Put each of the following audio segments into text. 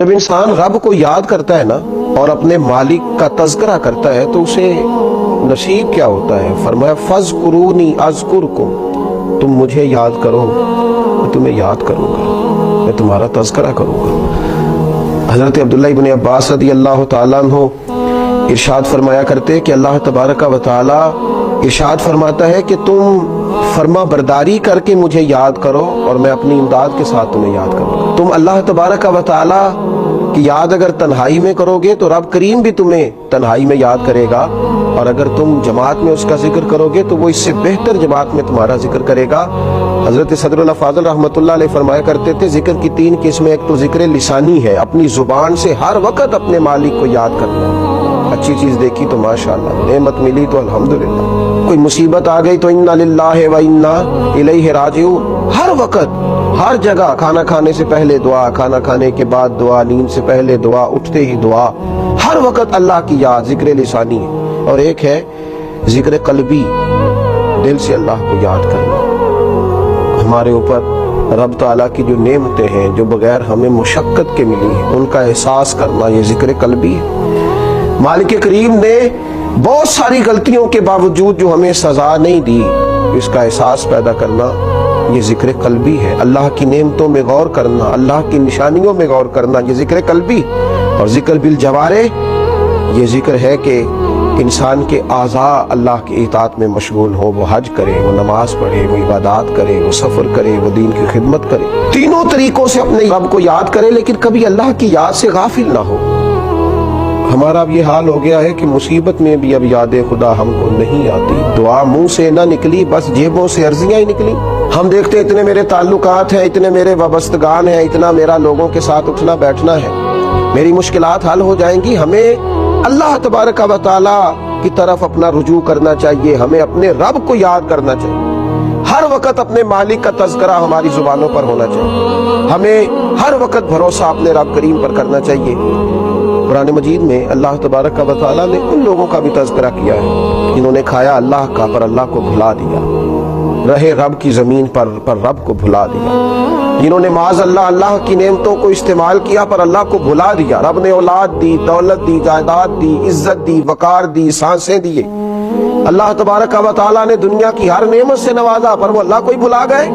جب انسان رب کو یاد کرتا ہے نا اور اپنے مالک کا تذکرہ کرتا ہے تو اسے نصیب کیا ہوتا ہے؟ فرمایا فَاذْكُرُونِي أَذْكُرْكُمْ، تم مجھے یاد کرو میں تمہیں یاد کروں گا، میں تمہارا تذکرہ کروں گا۔ حضرت عبداللہ ابن عباس رضی اللہ تعالیٰ عنہ ارشاد فرمایا کرتے کہ اللہ تبارک و تعالیٰ ارشاد فرماتا ہے کہ تم فرما برداری کر کے مجھے یاد کرو اور میں اپنی امداد کے ساتھ تمہیں یاد کروں گا۔ تم اللہ تبارک و تعالیٰ کی یاد اگر تنہائی میں کرو گے تو رب کریم بھی تمہیں تنہائی میں یاد کرے گا، اور اگر تم جماعت میں اس کا ذکر کرو گے تو وہ اس سے بہتر جماعت میں تمہارا ذکر کرے گا۔ حضرت صدر اللہ فاضل رحمۃ اللہ علیہ فرمایا کرتے تھے ذکر کی 3 قسمیں، ایک تو ذکر لسانی ہے، اپنی زبان سے ہر وقت اپنے مالک کو یاد کرنا، اچھی چیز دیکھی تو ماشاءاللہ، نعمت ملی تو الحمدللہ، کوئی مصیبت آ گئی تو انا للہ و انا الیہ راجعون، ہر وقت ہر جگہ، کھانا کھانے سے پہلے دعا، کھانا کھانے کے بعد دعا، نیند سے پہلے دعا، اٹھتے ہی دعا، ہر وقت اللہ کی یاد، ذکر لسانی ہے۔ اور ایک ہے ذکر قلبی، دل سے اللہ کو یاد کرنا۔ ہمارے اوپر رب تعالیٰ کی جو نعمتیں ہیں جو بغیر ہمیں مشقت کے ملی ہیں ان کا احساس کرنا، یہ ذکر قلبی ہے۔ مالک کریم نے بہت ساری غلطیوں کے باوجود جو ہمیں سزا نہیں دی، اس کا احساس پیدا کرنا، یہ ذکر قلبی ہے۔ اللہ کی نعمتوں میں غور کرنا، اللہ کی نشانیوں میں غور کرنا، یہ ذکر قلبی۔ اور ذکر بالجوارح، یہ ذکر ہے کہ انسان کے اعضاء اللہ کی اطاعت میں مشغول ہو، وہ حج کرے، وہ نماز پڑھے، وہ عبادات کرے، وہ سفر کرے، وہ دین کی خدمت کرے، تینوں طریقوں سے اپنے رب کو یاد کرے، لیکن کبھی اللہ کی یاد سے غافل نہ ہو۔ ہمارا اب یہ حال ہو گیا ہے کہ مصیبت میں بھی اب یاد خدا ہم کو نہیں آتی، دعا منہ سے نہ نکلی، بس جیبوں سے عرضیاں ہی نکلی۔ ہم دیکھتے اتنے میرے تعلقات ہیں، اتنے میرے وابستگان ہیں، اتنا میرا لوگوں کے ساتھ اٹھنا بیٹھنا ہے، میری مشکلات حل ہو جائیں گی۔ ہمیں اللہ تبارک و تعالیٰ کی طرف اپنا رجوع کرنا چاہیے، ہمیں اپنے رب کو یاد کرنا چاہیے، ہر وقت اپنے مالک کا تذکرہ ہماری زبانوں پر ہونا چاہیے، ہمیں ہر وقت بھروسہ اپنے رب کریم پر کرنا چاہیے۔ قرآن مجید میں اللہ تبارک و تعالیٰ نے ان لوگوں کا بھی تذکرہ کیا ہے جنہوں نے کھایا اللہ کا پر اللہ کو بھلا دیا، رہے رب کی زمین پر رب کو بھلا دیا، جنہوں نے معاذ اللہ اللہ کی نعمتوں کو استعمال کیا پر اللہ کو بھلا دیا۔ رب نے اولاد دی، دولت دی، جائیداد دی، عزت دی، وقار دی، سانسیں دیے۔ اللہ تبارک و تعالیٰ نے دنیا کی ہر نعمت سے نوازا پر وہ اللہ کو ہی بھلا گئے،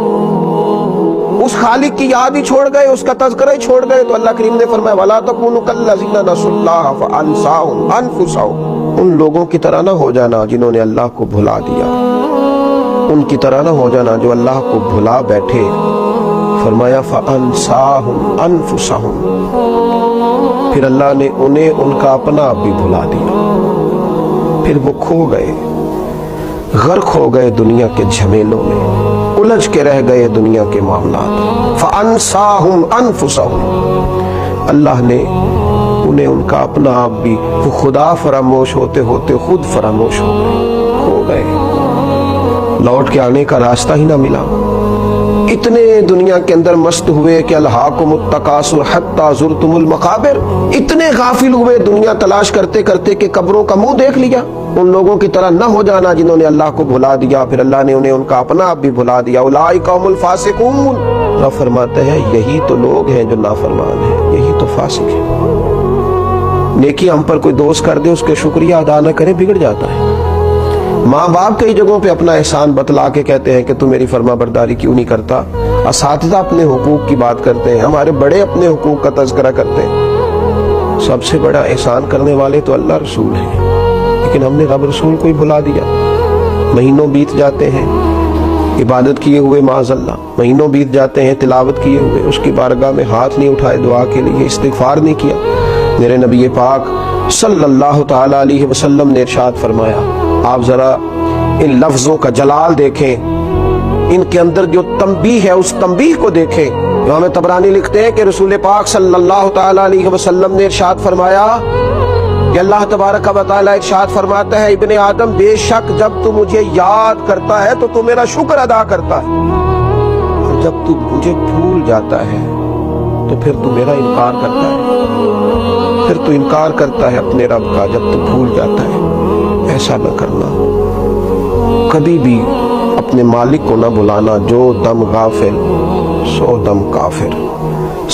اس خالق کی یاد ہی چھوڑ گئے، اس کا تذکرہ ہی چھوڑ گئے۔ تو اللہ کریم نے فرمایا وَلَا تَكُونُوا كَالَّذِينَ نَسُوا اللَّهَ فَأَنسَاهُمْ أَنفُسَهُمْ، ان لوگوں کی طرح نہ ہو جانا جنہوں نے اللہ کو بھلا دیا، ان کی طرح نہ ہو جانا جو اللہ کو بھلا بیٹھے۔ فرمایا فَأَنسَاهُمْ أَنفُسَهُمْ، پھر اللہ نے انہیں ان کا اپنا بھی بھلا دیا، پھر وہ کھو گئے، غرق ہو گئے دنیا کے جھمیلوں میں، الجھ کے رہ گئے دنیا کے معاملات۔ فَأَنسَاهُمْ أَنفُسَهُمْ، اللہ نے انہیں ان کا اپنا آپ بھی، وہ خدا فراموش ہوتے ہوتے خود فراموش ہو گئے، کھو گئے، لوٹ کے آنے کا راستہ ہی نہ ملا۔ اتنے دنیا کے اندر مست ہوئے کہ الہاکم التکاثر حتی زرتم المقابر، اتنے غافل ہوئے دنیا تلاش کرتے کرتے کہ قبروں کا منہ دیکھ لیا۔ ان لوگوں کی طرح نہ ہو جانا جنہوں نے اللہ کو بھلا دیا، پھر اللہ نے انہیں ان کا اپنا آپ بھی بھلا دیا۔ اولئک هم الفاسقون، رب فرماتے ہیں یہی تو لوگ ہیں جو نافرمان ہیں، یہی تو فاسق ہیں۔ نیکی ہم پر کوئی دوست کر دے، اس کے شکریہ ادا نہ کرے، بگڑ جاتا ہے۔ ماں باپ کئی جگہوں پہ اپنا احسان بتلا کے کہتے ہیں کہ تو میری فرما برداری کیوں نہیں کرتا، اساتذہ اپنے حقوق کی بات کرتے ہیں، ہمارے بڑے اپنے حقوق کا تذکرہ کرتے ہیں۔ سب سے بڑا احسان کرنے والے تو اللہ رسول ہیں، لیکن ہم نے رب رسول کو ہی بھلا دیا۔ مہینوں بیت جاتے ہیں عبادت کیے ہوئے، معاذ اللہ مہینوں بیت جاتے ہیں تلاوت کیے ہوئے، اس کی بارگاہ میں ہاتھ نہیں اٹھائے دعا کے لیے، استغفار نہیں کیا۔ میرے نبی پاک صلی اللہ تعالی علیہ وسلم نے ارشاد فرمایا، آپ ذرا ان لفظوں کا جلال دیکھیں، ان کے اندر جو تنبیہ ہے اس تنبیہ کو دیکھیں۔ امام طبرانی لکھتے ہیں کہ رسول پاک صلی اللہ تعالی علیہ وسلم نے ارشاد فرمایا کہ اللہ تبارک و تعالی ارشاد فرماتا ہے ابن آدم بے شک جب تو مجھے یاد کرتا ہے تو تو میرا شکر ادا کرتا ہے، اور جب تو مجھے بھول جاتا ہے تو پھر تو میرا انکار کرتا ہے، پھر تو انکار کرتا ہے اپنے رب کا جب تو بھول جاتا ہے۔ ایسا نہ کرنا، کبھی بھی اپنے مالک کو نہ بلانا، جو دم غافل سو دم کافر۔